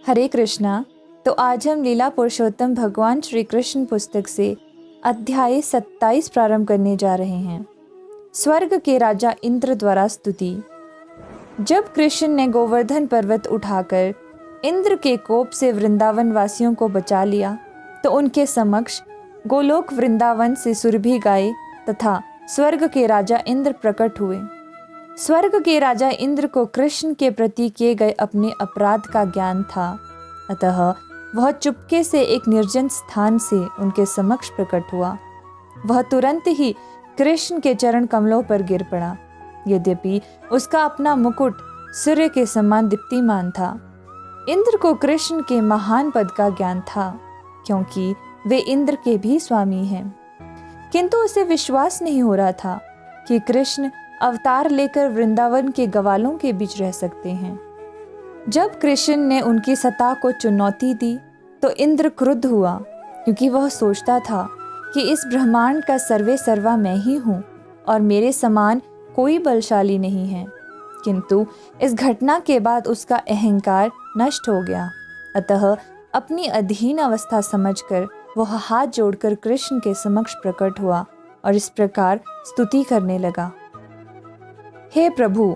हरे कृष्णा। तो आज हम लीला पुरुषोत्तम भगवान श्री कृष्ण पुस्तक से अध्याय 27 प्रारंभ करने जा रहे हैं। स्वर्ग के राजा इंद्र द्वारा स्तुति। जब कृष्ण ने गोवर्धन पर्वत उठाकर इंद्र के कोप से वृंदावन वासियों को बचा लिया तो उनके समक्ष गोलोक वृंदावन से सुरभि गाय तथा स्वर्ग के राजा इंद्र प्रकट हुए। स्वर्ग के राजा इंद्र को कृष्ण के प्रति किए गए अपने अपराध का ज्ञान था, अतः वह चुपके से एक निर्जन स्थान से उनके समक्ष प्रकट हुआ। वह तुरंत ही कृष्ण के चरण कमलों पर गिर पड़ा। यद्यपि उसका अपना मुकुट सूर्य के समान दीप्तिमान था। इंद्र को कृष्ण के महान पद का ज्ञान था, क्योंकि वे इंद्र के भी स्वामी हैं। किंतु उसे विश्वास नहीं हो रहा था कि कृष्ण अवतार लेकर वृंदावन के ग्वालों के बीच रह सकते हैं। जब कृष्ण ने उनकी सत्ता को चुनौती दी तो इंद्र क्रुद्ध हुआ, क्योंकि वह सोचता था कि इस ब्रह्मांड का सर्वे सर्वा मैं ही हूँ और मेरे समान कोई बलशाली नहीं है। किंतु इस घटना के बाद उसका अहंकार नष्ट हो गया। अतः अपनी अधीन अवस्था समझकर वह हाथ जोड़कर कृष्ण के समक्ष प्रकट हुआ और इस प्रकार स्तुति करने लगा। हे प्रभु,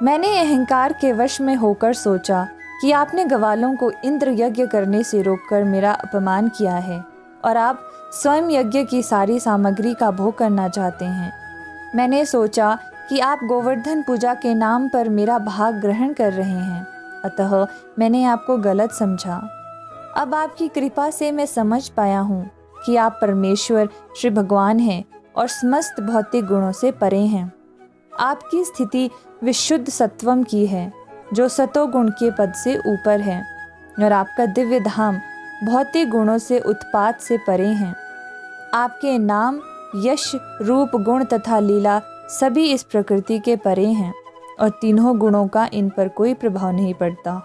मैंने अहंकार के वश में होकर सोचा कि आपने ग्वालों को इंद्र यज्ञ करने से रोककर मेरा अपमान किया है और आप स्वयं यज्ञ की सारी सामग्री का भोग करना चाहते हैं। मैंने सोचा कि आप गोवर्धन पूजा के नाम पर मेरा भाग ग्रहण कर रहे हैं, अतः मैंने आपको गलत समझा। अब आपकी कृपा से मैं समझ पाया हूँ कि आप परमेश्वर श्री भगवान हैं और समस्त भौतिक गुणों से परे हैं। आपकी स्थिति विशुद्ध सत्वम की है, जो सतोगुण के पद से ऊपर है, और आपका दिव्य धाम भौतिक गुणों से उत्पात से परे हैं। आपके नाम, यश, रूप, गुण तथा लीला सभी इस प्रकृति के परे हैं और तीनों गुणों का इन पर कोई प्रभाव नहीं पड़ता।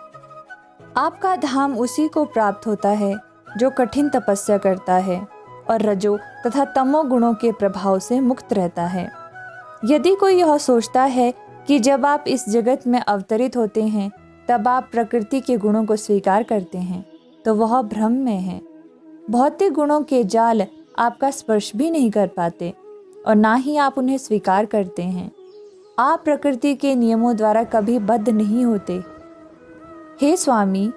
आपका धाम उसी को प्राप्त होता है जो कठिन तपस्या करता है और रजो तथा तमो गुणों के प्रभाव से मुक्त रहता है। यदि कोई यह सोचता है कि जब आप इस जगत में अवतरित होते हैं तब आप प्रकृति के गुणों को स्वीकार करते हैं, तो वह भ्रम में है। भौतिक गुणों के जाल आपका स्पर्श भी नहीं कर पाते और ना ही आप उन्हें स्वीकार करते हैं। आप प्रकृति के नियमों द्वारा कभी बद्ध नहीं होते। हे स्वामी,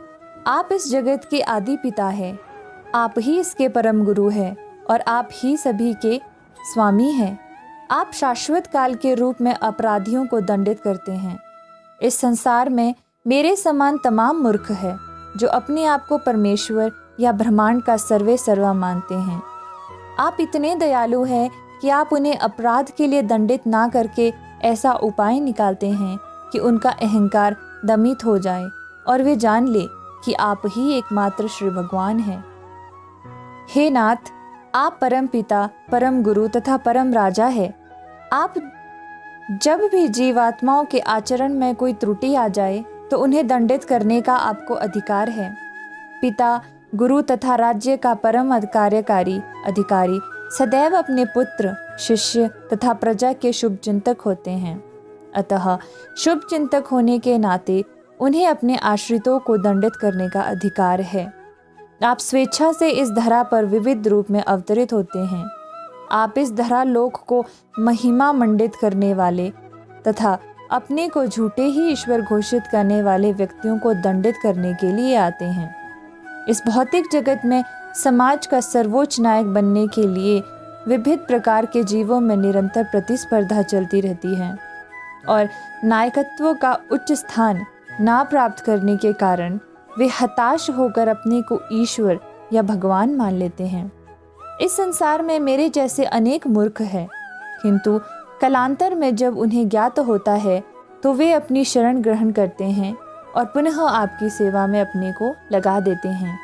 आप इस जगत के आदि पिता हैं। आप ही इसके परम गुरु हैं और आप ही सभी के स्वामी हैं। आप शाश्वत काल के रूप में अपराधियों को दंडित करते हैं। इस संसार में मेरे समान तमाम मूर्ख है जो अपने आप को परमेश्वर या ब्रह्मांड का सर्वे सर्वा मानते हैं। आप इतने दयालु हैं कि आप उन्हें अपराध के लिए दंडित ना करके ऐसा उपाय निकालते हैं कि उनका अहंकार दमित हो जाए और वे जान ले कि आप ही एकमात्र श्री भगवान हैं। हे नाथ, आप परम पिता, परम गुरु तथा परम राजा है। आप जब भी जीवात्माओं के आचरण में कोई त्रुटि आ जाए तो उन्हें दंडित करने का आपको अधिकार है। पिता, गुरु तथा राज्य का परम कार्यकारी अधिकारी सदैव अपने पुत्र, शिष्य तथा प्रजा के शुभ चिंतक होते हैं। अतः शुभ चिंतक होने के नाते उन्हें अपने आश्रितों को दंडित करने का अधिकार है। आप स्वेच्छा से इस धरा पर विविध रूप में अवतरित होते हैं। आप इस धरा लोक को महिमा मंडित करने वाले तथा अपने को झूठे ही ईश्वर घोषित करने वाले व्यक्तियों को दंडित करने के लिए आते हैं। इस भौतिक जगत में समाज का सर्वोच्च नायक बनने के लिए विविध प्रकार के जीवों में निरंतर प्रतिस्पर्धा चलती रहती है और नायकत्व का उच्च स्थान ना प्राप्त करने के कारण वे हताश होकर अपने को ईश्वर या भगवान मान लेते हैं। इस संसार में मेरे जैसे अनेक मूर्ख हैं, किंतु कालांतर में जब उन्हें ज्ञात होता है तो वे अपनी शरण ग्रहण करते हैं और पुनः आपकी सेवा में अपने को लगा देते हैं।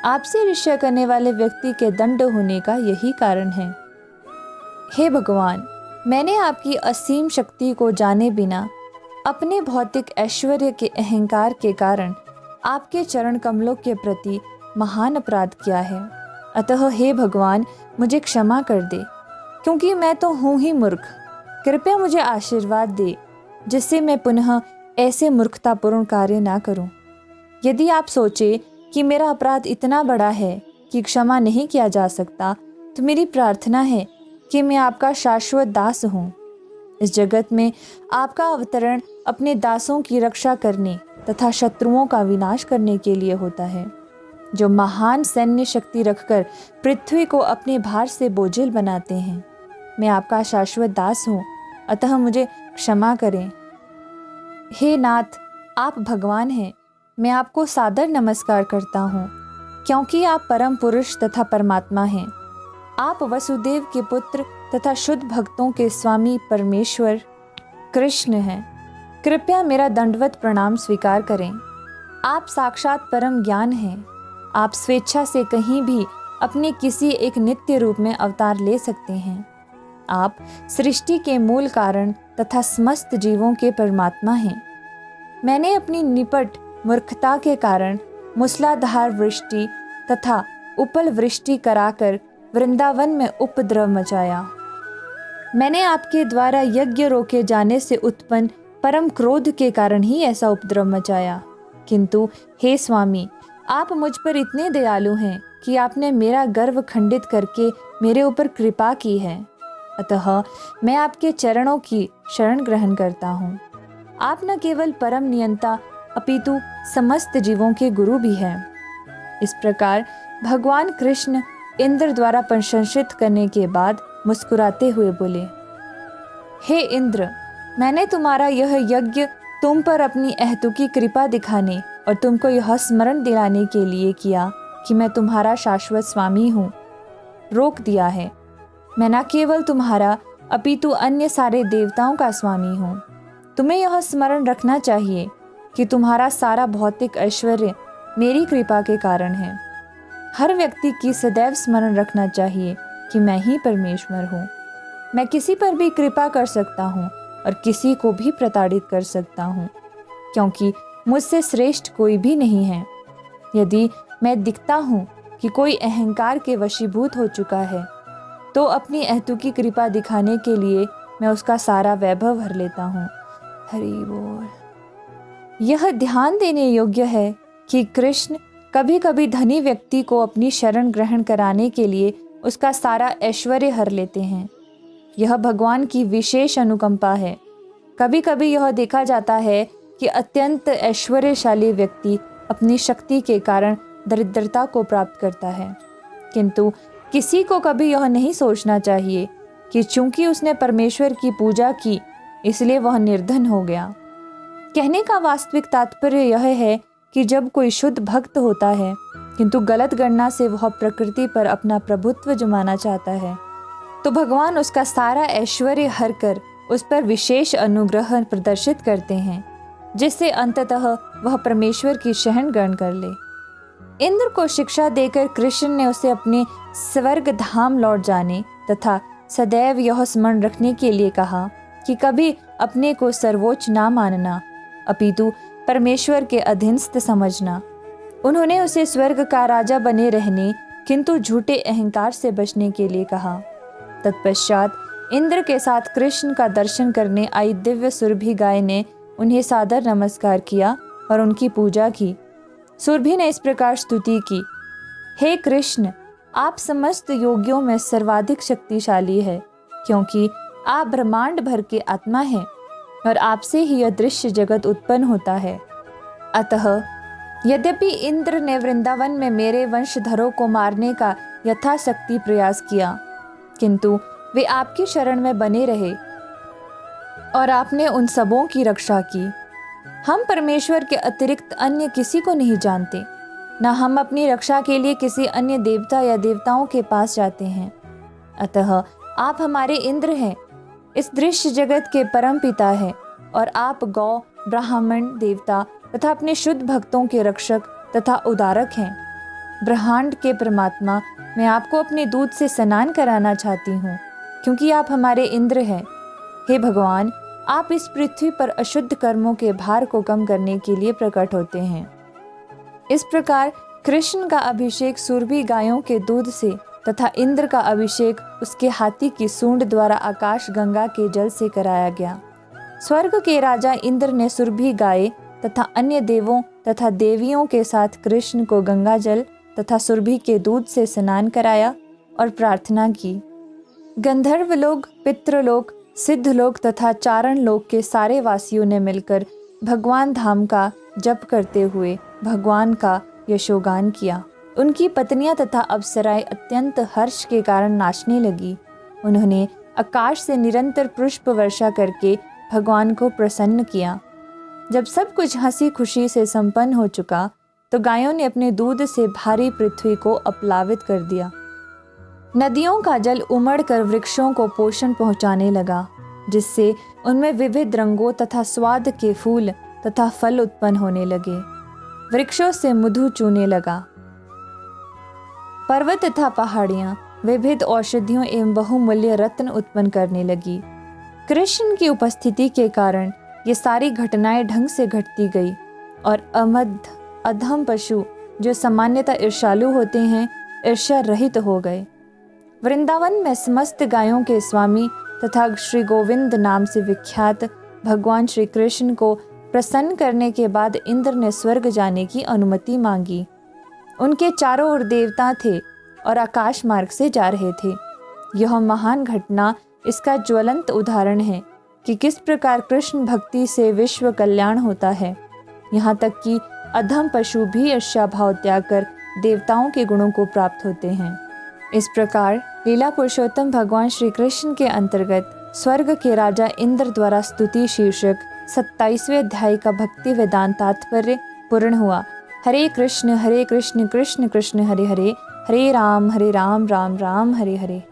आपसे ईर्ष्या करने वाले व्यक्ति के दंड होने का यही कारण है। हे भगवान, मैंने आपकी असीम शक्ति को जाने बिना अपने भौतिक ऐश्वर्य के अहंकार के कारण आपके चरण कमलों के प्रति महान अपराध किया है। अतः हे भगवान, मुझे क्षमा कर दे, क्योंकि मैं तो हूँ ही मूर्ख। कृपया मुझे आशीर्वाद दे जिससे मैं पुनः ऐसे मूर्खतापूर्ण कार्य ना करूं। यदि आप सोचे कि मेरा अपराध इतना बड़ा है कि क्षमा नहीं किया जा सकता, तो मेरी प्रार्थना है कि मैं आपका शाश्वत दास हूँ। इस जगत में आपका अवतरण अपने दासों की रक्षा करने तथा शत्रुओं का विनाश करने के लिए होता है, जो महान सैन्य शक्ति रखकर पृथ्वी को अपने भार से बोझिल बनाते हैं। मैं आपका शाश्वत दास हूँ, अतः मुझे क्षमा करें। हे नाथ, आप भगवान हैं। मैं आपको सादर नमस्कार करता हूँ, क्योंकि आप परम पुरुष तथा परमात्मा हैं। आप वसुदेव के पुत्र तथा शुद्ध भक्तों के स्वामी परमेश्वर कृष्ण हैं। कृपया मेरा दंडवत प्रणाम स्वीकार करें। आप साक्षात परम ज्ञान हैं। आप स्वेच्छा से कहीं भी अपने किसी एक नित्य रूप में अवतार ले सकते हैं। आप सृष्टि के मूल कारण तथा समस्त जीवों के परमात्मा हैं। मैंने अपनी निपट मूर्खता के कारण मूसलाधार वृष्टि तथा उपल वृष्टि कराकर वृंदावन में उपद्रव मचाया। मैंने आपके द्वारा यज्ञ रोके जाने से उत्पन्न परम क्रोध के कारण ही ऐसा उपद्रव मचाया। किंतु हे स्वामी, आप मुझ पर इतने दयालु हैं कि आपने मेरा गर्व खंडित करके मेरे ऊपर कृपा की है। अतः मैं आपके चरणों की शरण ग्रहण करता हूँ। आप न केवल परम नियंता अपितु समस्त जीवों के गुरु भी हैं। इस प्रकार भगवान कृष्ण इंद्र द्वारा प्रशंसित करने के बाद मुस्कुराते हुए बोले, हे इंद्र, मैंने तुम्हारा यह यज्ञ तुम पर अपनी अहेतुकी कृपा दिखाने और तुमको यह स्मरण दिलाने के लिए किया कि मैं तुम्हारा शाश्वत स्वामी हूँ, रोक दिया है। मैं न केवल तुम्हारा अपितु अन्य सारे देवताओं का स्वामी हूँ। तुम्हें यह स्मरण रखना चाहिए कि तुम्हारा सारा भौतिक ऐश्वर्य मेरी कृपा के कारण है। हर व्यक्ति की सदैव स्मरण रखना चाहिए कि मैं ही परमेश्वर हूँ। मैं किसी पर भी कृपा कर सकता हूँ और किसी को भी प्रताड़ित कर सकता हूँ, क्योंकि मुझसे श्रेष्ठ कोई भी नहीं है। यदि मैं दिखता हूँ कि कोई अहंकार के वशीभूत हो चुका है, तो अपनी अहेतुकी कृपा दिखाने के लिए मैं उसका सारा वैभव भर लेता हूँ। हरि बोल। यह ध्यान देने योग्य है कि कृष्ण कभी कभी धनी व्यक्ति को अपनी शरण ग्रहण कराने के लिए उसका सारा ऐश्वर्य हर लेते हैं। यह भगवान की विशेष अनुकंपा है। कभी कभी यह देखा जाता है कि अत्यंत ऐश्वर्यशाली व्यक्ति अपनी शक्ति के कारण दरिद्रता को प्राप्त करता है, किंतु किसी को कभी यह नहीं सोचना चाहिए कि चूंकि उसने परमेश्वर की पूजा की इसलिए वह निर्धन हो गया। कहने का वास्तविक तात्पर्य यह है कि जब कोई शुद्ध भक्त होता है किंतु गलत गणना से वह प्रकृति पर अपना प्रभुत्व जमाना चाहता है, तो भगवान उसका सारा ऐश्वर्य हर कर उस पर विशेष अनुग्रह प्रदर्शित करते हैं, जिससे अंततः वह परमेश्वर की शरण ग्रहण कर ले। इंद्र को शिक्षा देकर कृष्ण ने उसे अपने स्वर्ग धाम लौट जाने तथा सदैव यह स्मरण रखने के लिए कहा कि कभी अपने को सर्वोच्च ना मानना अपितु परमेश्वर के अधीनस्थ समझना। उन्होंने उसे स्वर्ग का राजा बने रहने किंतु झूठे अहंकार से बचने के लिए कहा। तत्पश्चात इंद्र के साथ कृष्ण का दर्शन करने आई दिव्य सुरभि गाय ने उन्हें सादर नमस्कार किया और उनकी पूजा की। सुरभि ने इस प्रकार स्तुति की, हे कृष्ण, आप समस्त योगियों में सर्वाधिक शक्तिशाली है, क्योंकि आप ब्रह्मांड भर के आत्मा हैं और आपसे ही यह दृश्य जगत उत्पन्न होता है। अतः यद्यपि इंद्र ने वृंदावन में मेरे वंशधरों को मारने का यथाशक्ति प्रयास किया, किंतु वे आपकी शरण में बने रहे और आपने उन सबों की रक्षा की। हम परमेश्वर के अतिरिक्त अन्य किसी को नहीं जानते, न हम अपनी रक्षा के लिए किसी अन्य देवता या देवताओं के पास जाते हैं। अतः आप हमारे इंद्र हैं, इस दृश्य जगत के परम पिता हैं और आप गौ, ब्राह्मण, देवता तथा अपने शुद्ध भक्तों के रक्षक तथा उदारक हैं। ब्रह्मांड के परमात्मा, मैं आपको अपने दूध से स्नान कराना चाहती हूँ, क्योंकि आप हमारे इंद्र हैं। हे भगवान, आप इस पृथ्वी पर अशुद्ध कर्मों के भार को कम करने के लिए प्रकट होते हैं। इस प्रकार कृष्ण का अभिषेक सुरभि गायों के दूध से तथा इंद्र का अभिषेक उसके हाथी की सूंड द्वारा आकाश गंगा के जल से कराया गया। स्वर्ग के राजा इंद्र ने सुरभि गाय तथा अन्य देवों तथा देवियों के साथ कृष्ण को गंगा जल तथा सुरभि के दूध से स्नान कराया और प्रार्थना की। गंधर्व लोग, पितृलोक, सिद्धलोक तथा चारण लोक के सारे वासियों ने मिलकर भगवान धाम का जप करते हुए भगवान का यशोगान किया। उनकी पत्नियां तथा अप्सराएं अत्यंत हर्ष के कारण नाचने लगी। उन्होंने आकाश से निरंतर पुष्प वर्षा करके भगवान को प्रसन्न किया। जब सब कुछ हंसी खुशी से संपन्न हो चुका तो गायों ने अपने दूध से भारी पृथ्वी को अपलावित कर दिया। नदियों का जल उमड़कर वृक्षों को पोषण पहुंचाने लगा, जिससे उनमें विविध रंगों तथा स्वाद के फूल तथा फल उत्पन्न होने लगे। वृक्षों से मधु चूने लगा। पर्वत तथा पहाड़ियां विविध औषधियों एवं बहुमूल्य रत्न उत्पन्न करने लगी। कृष्ण की उपस्थिति के कारण ये सारी घटनाएं ढंग से घटती गई और अधम पशु जो सामान्यतः ईर्ष्यालु होते हैं, ईर्ष्या रहित हो गए। वृंदावन में समस्त गायों के स्वामी तथा श्री गोविंद नाम से विख्यात भगवान श्री कृष्ण को प्रसन्न करने के बाद इंद्र ने स्वर्ग जाने की अनुमति मांगी। उनके चारों ओर देवता थे और आकाश मार्ग से जा रहे थे। यह महान घटना इसका ज्वलंत उदाहरण है कि किस प्रकार कृष्ण भक्ति से विश्व कल्याण होता है। यहाँ तक कि अधम पशु भी ईर्ष्या भाव त्याग कर देवताओं के गुणों को प्राप्त होते हैं। इस प्रकार लीला पुरुषोत्तम भगवान श्री कृष्ण के अंतर्गत स्वर्ग के राजा इंद्र द्वारा स्तुति शीर्षक 27वें अध्याय का भक्ति वेदांत तात्पर्य पूर्ण हुआ। हरे कृष्ण कृष्ण कृष्ण हरे हरे, हरे राम राम राम हरे हरे।